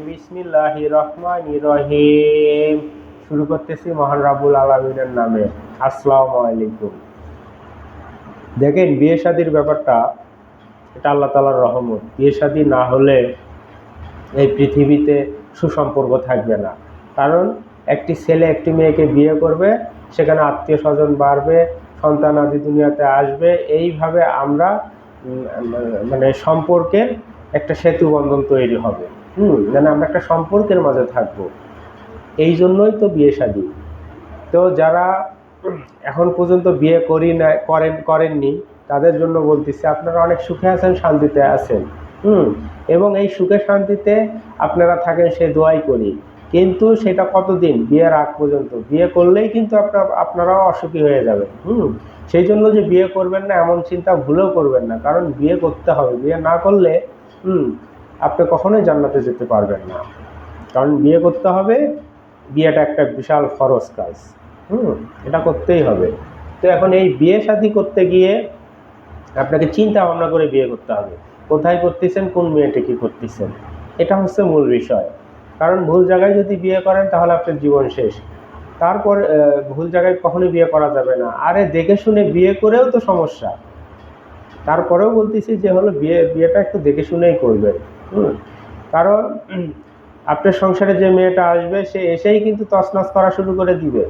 বিসমিল্লাহির রহমানির রহিম। শুরু করতেছি মহান রাব্বুল আলামিনের নামে। আসসালামু আলাইকুম। দেখেন, বিয়ে শাদীর ব্যাপারটা এটা আল্লাহ তাআলার রহমত। বিয়ে শাদী না হলে এই পৃথিবীতে সুসম্পর্ক থাকবে না। কারণ একটি ছেলে একটি মেয়েকে বিয়ে করবে, সেখানে আত্মীয় স্বজন বাড়বে, সন্তানাদি দুনিয়াতে আসবে। এইভাবে আমরা মানে সম্পর্কের একটা সেতু বন্ধন তৈরি হবে। মানে আমরা একটা সম্পর্কের মাঝে থাকবো। এই জন্যই তো বিয়ে শাদী। তো যারা এখন পর্যন্ত বিয়ে করেননি তাদের জন্য বলতেছি, আপনারা অনেক সুখে আছেন, শান্তিতে আছেন। এবং এই সুখে শান্তিতে আপনারা থাকেন, সে দোয়াই করি। কিন্তু সেটা কতদিন? বিয়ের আগ পর্যন্ত। বিয়ে করলেই কিন্তু আপনারাও অসুখী হয়ে যাবেন। সেই জন্য যে বিয়ে করবেন না এমন চিন্তা ভুলেও করবেন না, কারণ বিয়ে করতে হবে। বিয়ে না করলে আপনি কখনোই জান্নাতে যেতে পারবেন না। কারণ বিয়ে করতে হবে, বিয়েটা একটা বিশাল ফরজ কাজ। এটা করতেই হবে। তো এখন এই বিয়ে শাদী করতে গিয়ে আপনাকে চিন্তা ভাবনা করে বিয়ে করতে হবে। কোথায় করতেছেন, কোন মেয়েটা কি করতেছেন, এটা হচ্ছে মূল বিষয়। কারণ ভুল জায়গায় যদি বিয়ে করেন তাহলে আপনার জীবন শেষ। তারপর ভুল জায়গায় কখনোই বিয়ে করা যাবে না। আরে দেখে শুনে বিয়ে করেও তো সমস্যা। তারপরেও বলতেছি যে হলো বিয়েটা একটু দেখে শুনেই করবেন। কারণ আপনার সংসারে যে মেয়েটা আসবে সে এসেই কিন্তু তছনছ করা শুরু করে দিবে।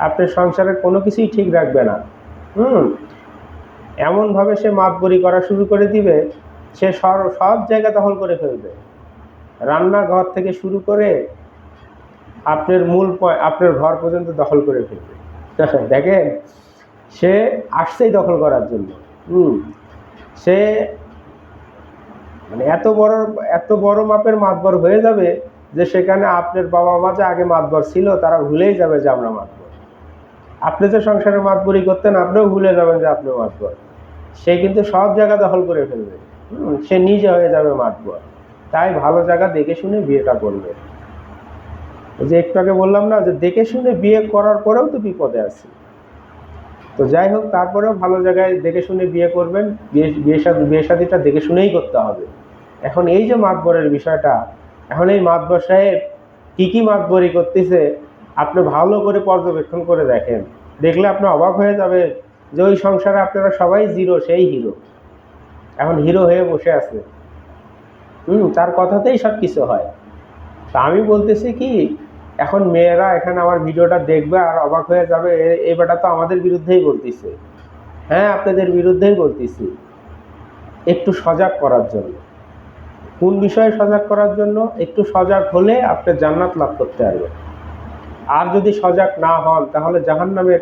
আপনার সংসারের কোনো কিছুই ঠিক রাখবে না। এমনভাবে সে মাতবরি করা শুরু করে দিবে, সে সব জায়গা দখল করে ফেলবে। রান্নাঘর থেকে শুরু করে আপনার ঘর পর্যন্ত দখল করে ফেলবে। দেখেন, সে আসছেই দখল করার জন্য। সে মানে এত বড় মাপের মাতবর হয়ে যাবে যে সেখানে আপনার বাবা মা যে আগে মাতবর ছিল তারা ভুলেই যাবে যে আমরা মাতবর। আপনি যে সংসারে মাতবরি করতেন আপনিও ভুলে যাবেন যে আপনি মাতবর। সে কিন্তু সব জায়গা দখল করে ফেলবে। সে নিজে হয়ে যাবে মাতবর। তাই ভালো জায়গা দেখে শুনে বিয়েটা করবে। যে একটু আগে বললাম না, যে দেখে শুনে বিয়ে করার পরেও তো বিপদে আছে। তো যাই হোক, তারপরেও ভালো জায়গায় দেখে শুনে বিয়ে করবেন। বিয়ে শাদীটা দেখে শুনেই করতে হবে। এখন এই যে মাতবরের বিষয়টা, এখন এই মাতবর সাহেব কি মাতবরি করতেছে আপনি ভালো করে পর্যবেক্ষণ করে দেখেন। দেখলে আপনি অবাক হয়ে যাবে যে ওই সংসারে আপনারা সবাই জিরো, সেই হিরো। এখন হিরো হয়ে বসে আছে। তার কথাতেই সব কিছু হয়। তা আমি বলতেছি কি, এখন মেয়েরা এখানে আমার ভিডিওটা দেখবে আর অবাক হয়ে যাবে, এই বেটা তো আমাদের বিরুদ্ধেই বলতেছে। হ্যাঁ, আপনাদের বিরুদ্ধেই বলতেছি। একটু সজাগ করার জন্য। কোন বিষয়ে সজাগ করার জন্য? একটু সজাগ হলে আপনি জান্নাত লাভ করতে পারবেন। আর যদি সজাগ না হন তাহলে জাহান্নামের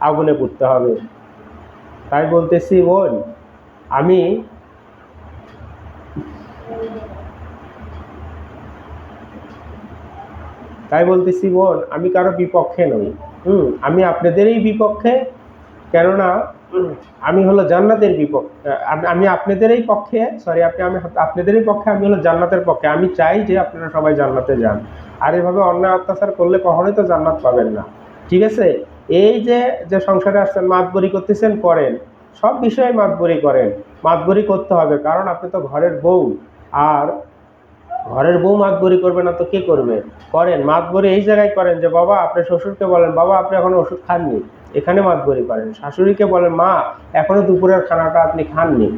আগুনে পুড়তে হবে। তাই বলতেছি বোন, আমি কারো বিপক্ষে নই। আমি আপনাদেরই বিপক্ষে। কেননা আমি হলো জান্নাতের বিপক্ষে। আমি আপনাদেরই পক্ষে, আপনাদেরই পক্ষে। আমি হলো জান্নাতের পক্ষে। আমি চাই যে আপনারা সবাই জান্নাতে যান। আর এভাবে অন্যায় অত্যাচার করলে কখনোই তো জান্নাত পাবেন না। ঠিক আছে? এই যে সংসারে আসছেন, মাতবরি করতেছেন, করেন। সব বিষয়ে মাতবরি করেন। মাতবরি করতে হবে, কারণ আপনি তো ঘরের বউ। আর ঘরের বউ মাতবরি করবে না তো কে করবে? করেন মাতবরি এই জায়গায় করেন যে বাবা, আপনি শ্বশুরকে বলেন বাবা আপনি এখনো ওষুধ খাননি, এখানে মাতবরি করেন। শাশুড়িকে বলেন মা এখনো দুপুরের খানাটা আপনি খাননি,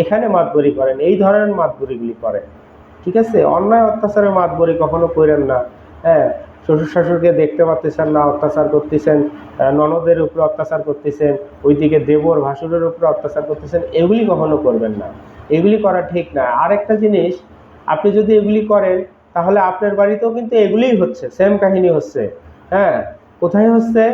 এখানে মাতবরি করেন। এই ধরনের মাতবরিগুলি করেন। ঠিক আছে? অন্যায় অত্যাচারের মাতবরি কখনো করেন না। হ্যাঁ, শ্বশুর শাশুড়িকে দেখতে পাচ্ছেন না, অত্যাচার করতেছেন, ননদের উপরে অত্যাচার করতেছেন, ওইদিকে দেবর ভাসুরের উপরে অত্যাচার করতেছেন, এগুলি কখনো করবেন না। এগুলি করা ঠিক না। আরেকটা জিনিস, আপনি যদি এগুলি করেন তাহলে আপনার বাড়িতেও কিন্তু এগুলিই হচ্ছে, সেম কাহিনী হচ্ছে। হ্যাঁ, কোথায় হচ্ছে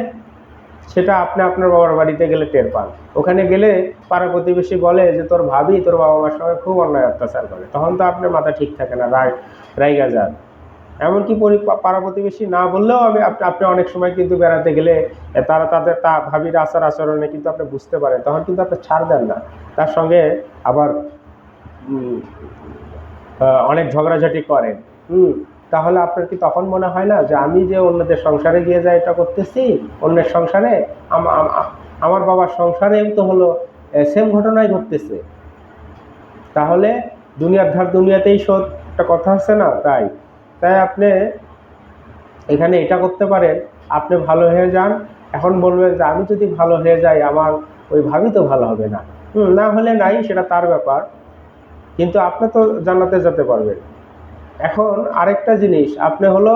সেটা আপনি আপনার বাবার বাড়িতে গেলে টের পান। ওখানে গেলে পাড়া প্রতিবেশী বলে যে তোর ভাবি তোর বাবা মার সঙ্গে খুব অন্যায় অত্যাচার করে, তখন তো আপনার মাথা ঠিক থাকে না, রাইগা যান। এমনকি পাড়া প্রতিবেশী না বললেও আপনি অনেক সময় কিন্তু বেড়াতে গেলে তারা ভাবির আচরণে কিন্তু আপনি বুঝতে পারেন, তখন কিন্তু আপনি ছাড় দেন না। তার সঙ্গে আবার অনেক ঝগড়াঝাটি করেন। তাহলে আপনার কি তখন মনে হয় না যে আমি যে অন্যদের সংসারে গিয়ে যা এটা করতেছি, অন্যের সংসারে আমার বাবার সংসারেও তো হলো সেম ঘটনাই ঘটতেছে। তাহলে দুনিয়ার ধার দুনিয়াতেই শোধ, একটা কথা আছে না, তাই তাই আপনি এখানে এটা করতে পারেন, আপনি ভালো হয়ে যান। এখন বলবেন যে আমি যদি ভালো হয়ে যাই আমার ওই ভাবি তো ভালো হবে না, না হলে নাই, সেটা তার ব্যাপার, কিন্তু আপনি তো জান্নাতে যেতে পারবেন। এখন আরেকটা জিনিস, আপনি হলো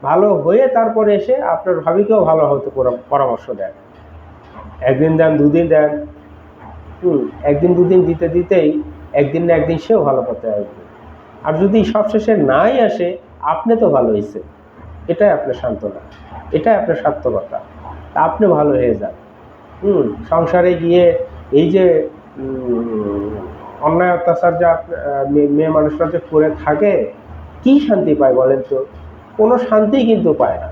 ভালো হয়ে তারপরে এসে আপনার ভাবিকেও ভালো হতে পরামর্শ দেন। একদিন দেন, দুদিন দেন, একদিন দুদিন দিতে দিতেই একদিন না একদিন সেও ভালো পথে আসবে। আর যদি সবশেষে নাই আসে, আপনি তো ভালো হয়েছে, এটাই আপনার সান্ত্বনা, এটাই আপনার সার্থকতা। তা আপনি ভালো হয়ে যান। সংসারে গিয়ে এই যে অন্যায় অত্যাচার যা মেয়ে মানুষরা যে করে থাকে, কি শান্তি পায় বলেন তো? কোনো শান্তি কিন্তু পায় না।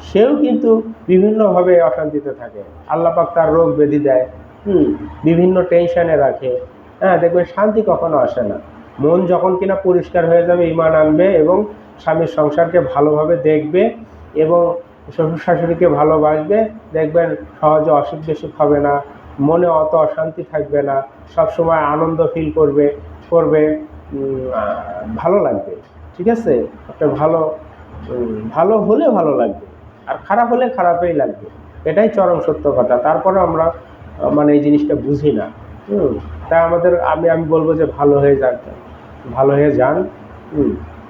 সেও কিন্তু বিভিন্নভাবে অশান্তিতে থাকে। আল্লাহ পাক তার রোগ ব্যাধি দেয়, বিভিন্ন টেনশনে রাখে। হ্যাঁ, দেখবেন শান্তি কখনো আসে না। মন যখন কিনা পরিষ্কার হয়ে যাবে, ঈমান আনবে এবং স্বামীর সংসারকে ভালোভাবে দেখবে এবং শ্বশুর শাশুড়িকে ভালোবাসবে, দেখবেন সহজে অসুখ বিসুখ হবে না, মনে অত অশান্তি থাকবে না, সবসময় আনন্দ ফিল করবে, ভালো লাগবে। ঠিক আছে, একটা ভালো হলে ভালো লাগবে, আর খারাপ হলে খারাপই লাগবে, এটাই চরম সত্য কথা। তারপরে আমরা মানে এই জিনিসটা বুঝি না। তাই আমি বলবো যে ভালো হয়ে যান, ভালো হয়ে যান,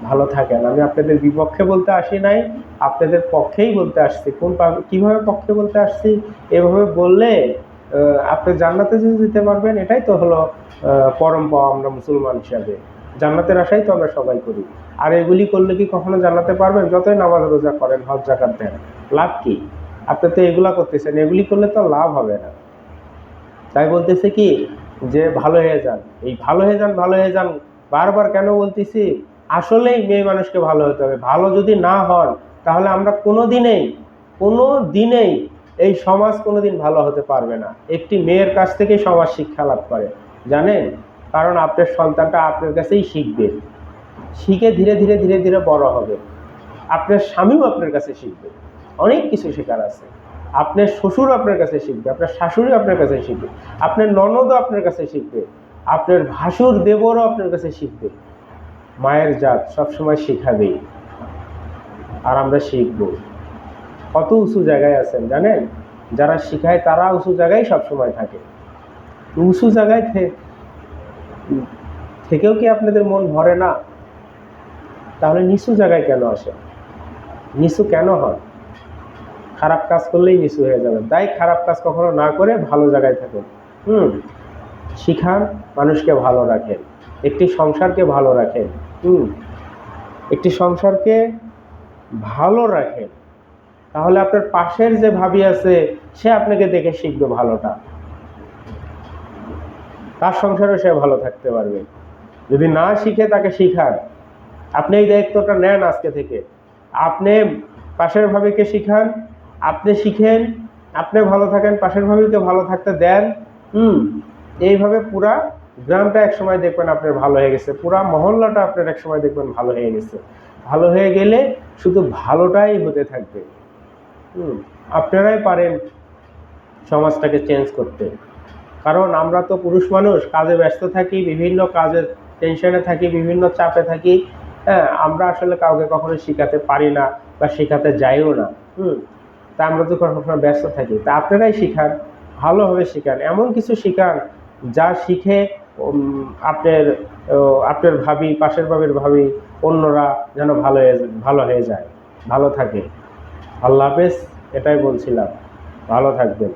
ভালো থাকেন। আমি আপনাদের বিপক্ষে বলতে আসি নাই, আপনাদের পক্ষেই বলতে আসছি। কিভাবে পক্ষে বলতে আসছি? এভাবে বললে আপনি জান্নাতে যে যেতে পারবেন, এটাই তো হলো পরম পাওয়া। আমরা মুসলমান হিসাবে জান্নাতের আশাই তো আমরা সবাই করি। আর এগুলি করলে কি কখনো জান্নাতে পারবেন? যতই নামাজ রোজা করেন, হজ জাকাত দেন, লাভ কি? আপনি তো এগুলা করতেছেন, এগুলি করলে তো লাভ হবে না। তাই বলতেছে কি যে ভালো হয়ে যান, এই ভালো হয়ে যান, ভালো হয়ে যান বারবার কেন বলতেছি? আসলেই মেয়ে মানুষকে ভালো হতে হবে। ভালো যদি না হন, তাহলে আমরা কোনো দিনেই এই সমাজ কোনোদিন ভালো হতে পারবে না। একটি মেয়ের কাছ থেকে সমাজ শিক্ষা লাভ করে, জানেন? কারণ আপনার সন্তানটা আপনার কাছেই শিখবে, শিখে ধীরে ধীরে ধীরে ধীরে বড় হবে। আপনার স্বামীও আপনার কাছে শিখবে, অনেক কিছু শেখার আছে। আপনার শ্বশুর আপনার কাছে শিখবে, আপনার শাশুড়ি আপনার কাছে শিখবে, আপনার ননদও আপনার কাছে শিখবে, আপনার ভাসুর দেবরও আপনার কাছে শিখবে। মায়ের জাত সবসময় শিখাবেই, আর আমরা শিখব। কত উঁচু জায়গায় আছেন জানেন? যারা শিখায় তারা উঁচু জায়গায় সবসময় থাকে। উঁচু জায়গায় থেকেও কি আপনাদের মন ভরে না? তাহলে নিচু জায়গায় কেন আসে? নিচু কেন হয়? খারাপ কাজ করলেই নিচু হয়ে যাবেন। তাই খারাপ কাজ কখনো না করে ভালো জায়গায় থাকুন। শিখান, মানুষকে ভালো রাখেন, একটি সংসারকে ভালো রাখেন। একটি সংসারকে ভালো রাখেন, তাহলে আপনার পাশের যে ভাবি আছে সে আপনাকে দেখে শিখবে ভালোটা, তার সংসারে সে ভালো থাকতে পারবে। যদি না শিখে, তাকে শিখান। আপনি এই দায়িত্বটা নেন আজকে থেকে। আপনি পাশের ভাবিকে শিখান, আপনি শিখেন, আপনি ভালো থাকেন, পাশের ভাবিকে ভালো থাকতে দেন। এইভাবে পুরা গ্রামটা একসময় দেখবেন আপনার ভালো হয়ে গেছে, পুরা মহল্লাটা আপনার একসময় দেখবেন ভালো হয়ে গেছে। ভালো হয়ে গেলে শুধু ভালোটাই হতে থাকবে। আপনারাই পারেন সমাজটাকে চেঞ্জ করতে। কারণ আমরা তো পুরুষ মানুষ, কাজে ব্যস্ত থাকি, বিভিন্ন কাজের টেনশনে থাকি, বিভিন্ন চাপে থাকি। হ্যাঁ, আমরা আসলে কাউকে কখনো শিখাতে পারি না বা শেখাতে যাইও না। তা আমরা তো কখনো ব্যস্ত থাকি। তা আপনারাই শিখান, ভালোভাবে শিখান, এমন কিছু শিখান যা শিখে আপনার ভাবি, পাশের ভাবির ভাবি, অন্যরা যেন ভালো হয়ে যায়, ভালো থাকে। আল্লাহ হাফেজ, এটাই বলছিলাম। ভালো থাকবেন।